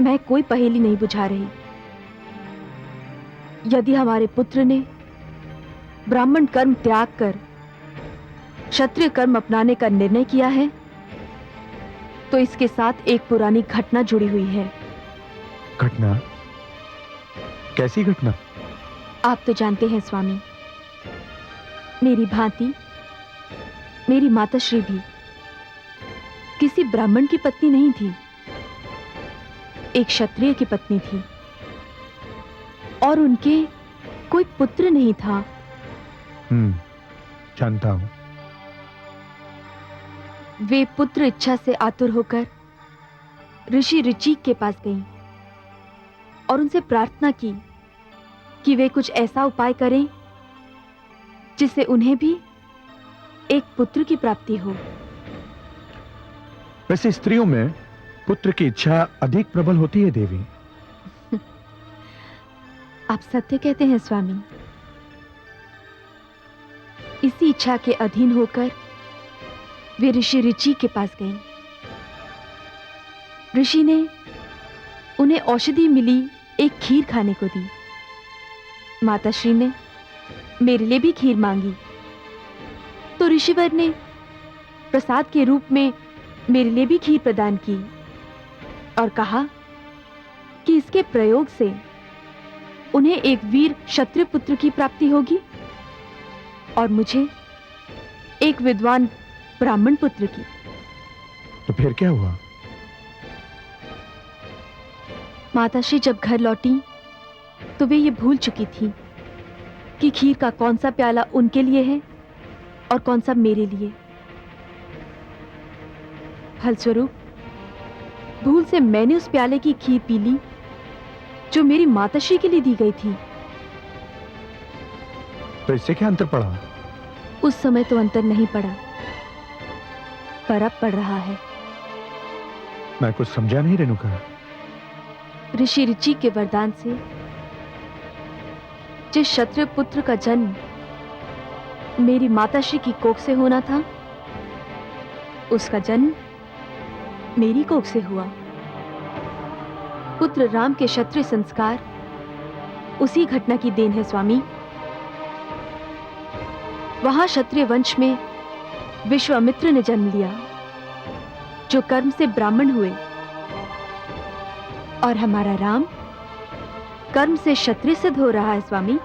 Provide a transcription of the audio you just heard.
मैं कोई पहेली नहीं बुझा रही। यदि हमारे पुत्र ने ब्राह्मण कर्म त्याग कर क्षत्रिय कर्म अपनाने का निर्णय किया है, तो इसके साथ एक पुरानी घटना जुड़ी हुई है। घटना? कैसी घटना? आप तो जानते हैं स्वामी, मेरी भांति मेरी माताश्री भी किसी ब्राह्मण की पत्नी नहीं थी, एक क्षत्रिय की पत्नी थी, और उनके कोई पुत्र नहीं था। जानता हूं। वे पुत्र इच्छा से आतुर होकर ऋषि ऋचिक के पास गईं और उनसे प्रार्थना की कि वे कुछ ऐसा उपाय करें जिससे उन्हें भी एक पुत्र की प्राप्ति हो। वैसे स्त्रियों में पुत्र की इच्छा अधिक प्रबल होती है देवी। आप सत्य कहते हैं स्वामी। इसी इच्छा के अधीन होकर वे ऋषि ऋचि के पास गईं। ऋषि ने उन्हें औषधि मिली एक खीर खाने को दी। माताश्री ने मेरे लिए भी खीर मांगी, तो ऋषिवर ने प्रसाद के रूप में मेरे लिए भी खीर प्रदान की और कहा कि इसके प्रयोग से उन्हें एक वीर क्षत्रिय पुत्र की प्राप्ति होगी और मुझे एक विद्वान ब्राह्मण पुत्र की। तो फिर क्या हुआ? माताश्री जब घर लौटी तो वे ये भूल चुकी थी कि खीर का कौन सा प्याला उनके लिए है और कौन सा मेरे लिए। फलस्वरूप भूल से मैंने उस प्याले की खीर पी ली जो मेरी माताश्री के लिए दी गई थी। तो इससे क्या अंतर पड़ा? उस समय तो अंतर नहीं पड़ा, पर अब पड़ रहा है। मैं कुछ समझा नहीं रेणुका। ऋषि ऋचि के वरदान से जिस क्षत्रिय पुत्र का जन्म मेरी माताश्री की कोख से होना था, उसका जन्म मेरी कोख से हुआ। पुत्र राम के क्षत्रिय संस्कार उसी घटना की देन है स्वामी। वहां क्षत्रिय वंश में विश्वामित्र ने जन्म लिया, जो कर्म से ब्राह्मण हुए, और हमारा राम कर्म से क्षत्रिय सिद्ध हो रहा है स्वामी।